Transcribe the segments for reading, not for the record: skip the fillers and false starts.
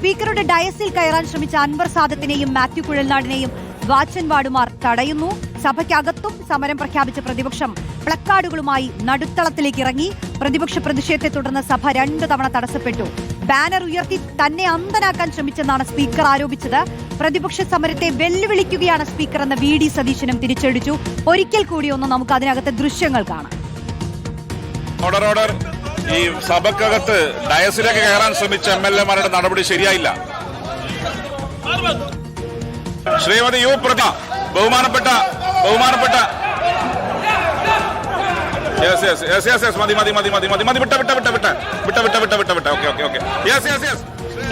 സ്പീക്കറുടെ ഡയസിൽ കയറാൻ ശ്രമിച്ച അൻവർ സാദത്തിനെയും മാത്യു കുഴൽനാടിനെയും വാച്ചൻവാർഡുമാർ തടയുന്നു. സഭയ്ക്കകത്തും സമരം പ്രഖ്യാപിച്ച പ്രതിപക്ഷം പ്ലക്കാർഡുകളുമായി നടുത്തളത്തിലേക്ക് ഇറങ്ങി. പ്രതിപക്ഷ പ്രതിഷേധത്തെ തുടർന്ന് സഭ 2 തവണ തടസ്സപ്പെട്ടു. ബാനർ ഉയർത്തി തന്നെ അന്ധനാക്കാൻ ശ്രമിച്ചെന്നാണ് സ്പീക്കർ ആരോപിച്ചത്. പ്രതിപക്ഷ സമരത്തെ വെല്ലുവിളിക്കുകയാണ് സ്പീക്കർ എന്ന VD സതീശനും തിരിച്ചടിച്ചു. ഒരിക്കൽ കൂടി ഒന്ന് നമുക്ക് അതിനകത്തെ ദൃശ്യങ്ങൾ കാണാം. ഈ സഭക്കകത്ത് ഡയസിലേക്ക് കയറാൻ ശ്രമിച്ച MLA-മാരുടെ നടപടി ശരിയായില്ല. ശ്രീമതി യു പ്രഭ, ബഹുമാനപ്പെട്ട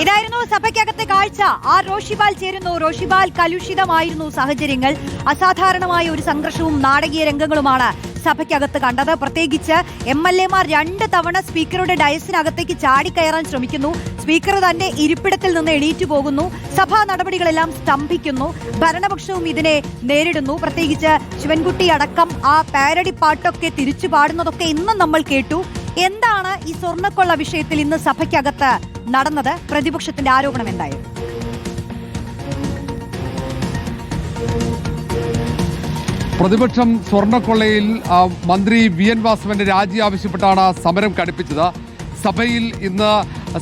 ഇതായിരുന്നു സഭയ്ക്കകത്തെ കാഴ്ച. റോഷിപാൽ ചേരുന്നു. റോഷിപാൽ, കലുഷിതമായിരുന്നു സാഹചര്യങ്ങൾ. അസാധാരണമായ ഒരു സംഘർഷവും നാടകീയ രംഗങ്ങളുമാണ് സഭയ്ക്കകത്ത് കണ്ടത്. പ്രത്യേകിച്ച് MLA-മാർ 2 തവണ സ്പീക്കറുടെ ഡയസിനകത്തേക്ക് ചാടിക്കയറാൻ ശ്രമിക്കുന്നു. സ്പീക്കർ തന്റെ ഇരിപ്പിടത്തിൽ നിന്ന് എണീറ്റു പോകുന്നു. സഭാ നടപടികളെല്ലാം സ്തംഭിക്കുന്നു. ഭരണപക്ഷവും ഇതിനെ നേരിടുന്നു. പ്രത്യേകിച്ച് ശിവൻകുട്ടി അടക്കം ആ പാരഡി പാട്ടൊക്കെ തിരിച്ചു പാടുന്നതൊക്കെ ഇന്നും നമ്മൾ കേട്ടു. എന്താണ് ഈ സ്വർണ്ണക്കൊള്ള വിഷയത്തിൽ ഇന്ന് സഭയ്ക്കകത്ത് നടന്നത്? പ്രതിപക്ഷത്തിന്റെ ആരോപണം എന്തായിരുന്നു? പ്രതിപക്ഷം സ്വർണ്ണക്കൊള്ളയിൽ മന്ത്രി VN വാസവന്റെ രാജി ആവശ്യപ്പെട്ടാണ് സമരം കടുപ്പിച്ചത്. സഭയിൽ ഇന്ന്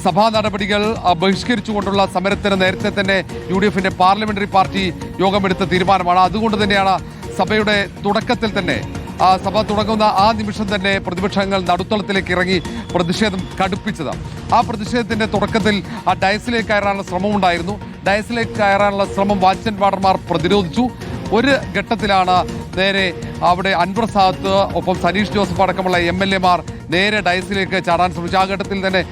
സഭാ നടപടികൾ ബഹിഷ്കരിച്ചുകൊണ്ടുള്ള സമരത്തിന് നേരത്തെ തന്നെ UDF-ന്റെ പാർലമെന്ററി പാർട്ടി യോഗമെടുത്ത തീരുമാനമാണ്. അതുകൊണ്ട് തന്നെയാണ് സഭയുടെ തുടക്കത്തിൽ തന്നെ സഭ തുടങ്ങുന്ന ആ നിമിഷം തന്നെ പ്രതിപക്ഷങ്ങൾ നടുത്തളത്തിലേക്ക് ഇറങ്ങി പ്രതിഷേധം കടുപ്പിച്ചത്. ആ പ്രതിഷേധത്തിന്റെ തുടക്കത്തിൽ ഡയസിലേക്ക് കയറാനുള്ള ശ്രമമുണ്ടായിരുന്നു. ഡയസിലേക്ക് കയറാനുള്ള ശ്രമം വാച്ചൻവാർഡർമാർ പ്രതിരോധിച്ചു. ഒരു ഘട്ടത്തിലാണ് നേരെ അവിടെ അൻവർ സാദത്ത് ഒപ്പം സനീഷ് ജോസഫ് അടക്കമുള്ള MLA-മാർ നേരെ ഡയസിലേക്ക് ചാടാൻ ശ്രമിച്ചു. ആ ഘട്ടത്തിൽ തന്നെ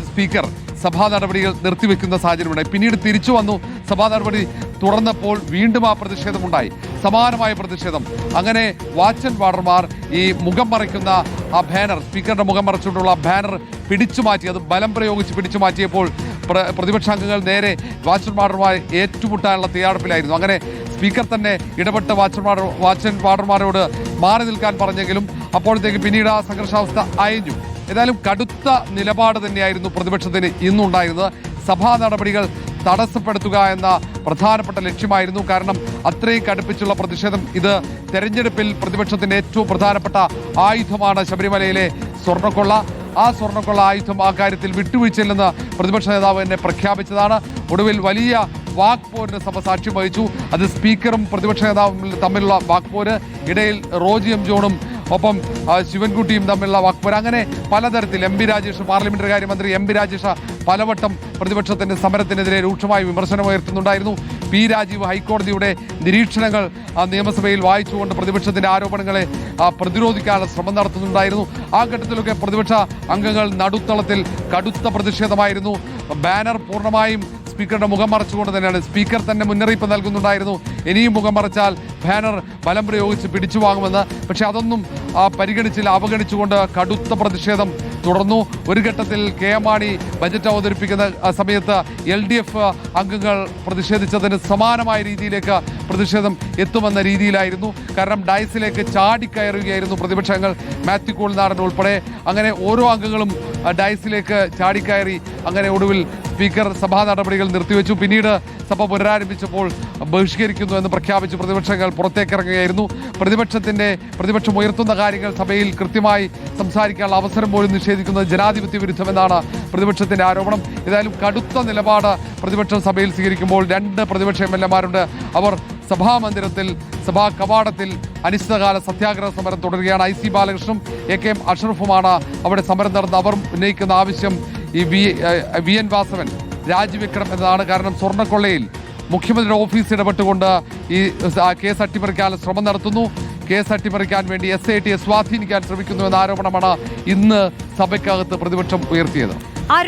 സ്പീക്കർ സഭാ നടപടികൾ നിർത്തിവെക്കുന്ന സാഹചര്യമുണ്ടായി. പിന്നീട് തിരിച്ചു വന്നു. സഭാ നടപടി തുടർന്നപ്പോൾ വീണ്ടും ആ പ്രതിഷേധമുണ്ടായി, സമാനമായ പ്രതിഷേധം. അങ്ങനെ വാച്ചൻവാർഡർമാർ ഈ മുഖം മറയ്ക്കുന്ന ആ ബാനർ, സ്പീക്കറുടെ മുഖം മറച്ചുകൊണ്ടുള്ള ബാനർ പിടിച്ചു മാറ്റി. അത് ബലം പ്രയോഗിച്ച് പിടിച്ചു മാറ്റിയപ്പോൾ പ്രതിപക്ഷാംഗങ്ങൾ നേരെ വാച്ചൻവാർഡർമാർ ഏറ്റുമുട്ടാനുള്ള തയ്യാറെടുപ്പിലായിരുന്നു. അങ്ങനെ സ്പീക്കർ തന്നെ ഇടപെട്ട് വാച്ചൻവാർഡർമാരോട് മാറി നിൽക്കാൻ പറഞ്ഞെങ്കിലും അപ്പോഴത്തേക്ക് പിന്നീട് ആ സംഘർഷാവസ്ഥ അയഞ്ഞു. ഏതായാലും കടുത്ത നിലപാട് തന്നെയായിരുന്നു പ്രതിപക്ഷത്തിന് ഇന്നുണ്ടായിരുന്നത്. സഭാ നടപടികൾ തടസ്സപ്പെടുത്തുക എന്ന പ്രധാനപ്പെട്ട ലക്ഷ്യമായിരുന്നു. കാരണം അത്രയും കടുപ്പിച്ചുള്ള പ്രതിഷേധം. ഇത് തെരഞ്ഞെടുപ്പിൽ പ്രതിപക്ഷത്തിന്റെ ഏറ്റവും പ്രധാനപ്പെട്ട ആയുധമാണ് ശബരിമലയിലെ സ്വർണ്ണക്കൊള്ള. ആ സ്വർണ്ണക്കൊള്ള ആയുധം ആ കാര്യത്തിൽ വിട്ടുവീഴ്ചയില്ലെന്ന് പ്രതിപക്ഷ നേതാവ് തന്നെ പ്രഖ്യാപിച്ചതാണ്. ഒടുവിൽ വലിയ വാക്പോരിന് സഭ സാക്ഷ്യം വഹിച്ചു. അത് സ്പീക്കറും പ്രതിപക്ഷ നേതാവും തമ്മിലുള്ള വാക്പോര്, ഇടയിൽ റോജി M. ജോണും ഒപ്പം ശിവൻകുട്ടിയും തമ്മിലുള്ള വാക്പോര്, അങ്ങനെ പലതരത്തിൽ MP രാജേഷ്, പാർലമെന്ററി കാര്യമന്ത്രി MP രാജേഷ് പലവട്ടം പ്രതിപക്ഷത്തിന്റെ സമരത്തിനെതിരെ രൂക്ഷമായ വിമർശനമുയർത്തുന്നുണ്ടായിരുന്നു. P. രാജീവ് ഹൈക്കോടതിയുടെ നിരീക്ഷണങ്ങൾ നിയമസഭയിൽ വായിച്ചുകൊണ്ട് പ്രതിപക്ഷത്തിന്റെ ആരോപണങ്ങളെ പ്രതിരോധിക്കാനുള്ള ശ്രമം നടത്തുന്നുണ്ടായിരുന്നു. ആ ഘട്ടത്തിലൊക്കെ പ്രതിപക്ഷ അംഗങ്ങൾ നടുത്തളത്തിൽ കടുത്ത പ്രതിഷേധമായിരുന്നു. ബാനർ പൂർണ്ണമായും സ്പീക്കറുടെ മുഖം മറച്ചുകൊണ്ട് തന്നെയാണ്. സ്പീക്കർ തന്നെ മുന്നറിയിപ്പ് നൽകുന്നുണ്ടായിരുന്നു, ഇനിയും മുഖം മറച്ചാൽ ബാനർ ബലം പ്രയോഗിച്ച് പിടിച്ചു വാങ്ങുമെന്ന്. പക്ഷെ അതൊന്നും പരിഗണിച്ചില്ല. അവഗണിച്ചുകൊണ്ട് കടുത്ത പ്രതിഷേധം തുടർന്നു. ഒരു ഘട്ടത്തിൽ KM മാണി ബജറ്റ് അവതരിപ്പിക്കുന്ന സമയത്ത് LDF അംഗങ്ങൾ പ്രതിഷേധിച്ചതിന് സമാനമായ രീതിയിലേക്ക് പ്രതിഷേധം എത്തുമെന്ന രീതിയിലായിരുന്നു. കാരണം ഡയസിലേക്ക് ചാടിക്കയറുകയായിരുന്നു പ്രതിപക്ഷങ്ങൾ, മാത്യു കുഴൽനാടൻ ഉൾപ്പെടെ. അങ്ങനെ ഓരോ അംഗങ്ങളും ഡയസിലേക്ക് ചാടിക്കയറി. അങ്ങനെ ഒടുവിൽ സ്പീക്കർ സഭാ നടപടികൾ നിർത്തിവെച്ചു. പിന്നീട് സഭ പുനരാരംഭിച്ചപ്പോൾ ബഹിഷ്കരിക്കുന്നു എന്ന് പ്രഖ്യാപിച്ച് പ്രതിപക്ഷങ്ങൾ പുറത്തേക്കിറങ്ങുകയായിരുന്നു. പ്രതിപക്ഷം ഉയർത്തുന്ന കാര്യങ്ങൾ സഭയിൽ കൃത്യമായി സംസാരിക്കാനുള്ള അവസരം പോലും നിഷേധിക്കുന്നത് ജനാധിപത്യ വിരുദ്ധമെന്നാണ് പ്രതിപക്ഷത്തിന്റെ ആരോപണം. ഏതായാലും കടുത്ത നിലപാട് പ്രതിപക്ഷം സഭയിൽ സ്വീകരിക്കുമ്പോൾ 2 പ്രതിപക്ഷ MLA-മാരുണ്ട്. അവർ സഭാമന്ദിരത്തിൽ, സഭാ കവാടത്തിൽ അനിശ്ചിതകാല സത്യാഗ്രഹ സമരം തുടരുകയാണ്. IC ബാലകൃഷ്ണനും AK അഷ്റഫുമാണ് അവിടെ സമരം നടന്ന് അവർ ഉന്നയിക്കുന്ന ആവശ്യം ഈ VN വാസവൻ രാജിവെക്കണം എന്നതാണ്. കാരണം സ്വർണ്ണക്കൊള്ളയിൽ മുഖ്യമന്ത്രിയുടെ ഓഫീസ് ഇടപെട്ടുകൊണ്ട് ഈ കേസ് അട്ടിമറിക്കാൻ ശ്രമം നടത്തുന്നു. കേസ് അട്ടിമറിക്കാൻ വേണ്ടി SIT-യെ സ്വാധീനിക്കാൻ ശ്രമിക്കുന്നു എന്ന ആരോപണമാണ് ഇന്ന് സഭയ്ക്കകത്ത് പ്രതിപക്ഷം ഉയർത്തിയത്.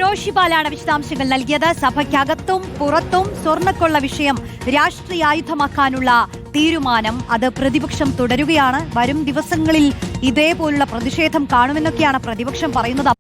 റോഷിപാലാണ് വിശദാംശങ്ങൾ നൽകിയത്. സഭയ്ക്കകത്തും പുറത്തും സ്വർണ്ണക്കൊള്ള വിഷയം രാഷ്ട്രീയായുധമാക്കാനുള്ള തീരുമാനം അത് പ്രതിപക്ഷം തുടരുകയാണ്. വരും ദിവസങ്ങളിൽ ഇതേപോലുള്ള പ്രതിഷേധം കാണുമെന്നൊക്കെയാണ് പ്രതിപക്ഷം പറയുന്നത്.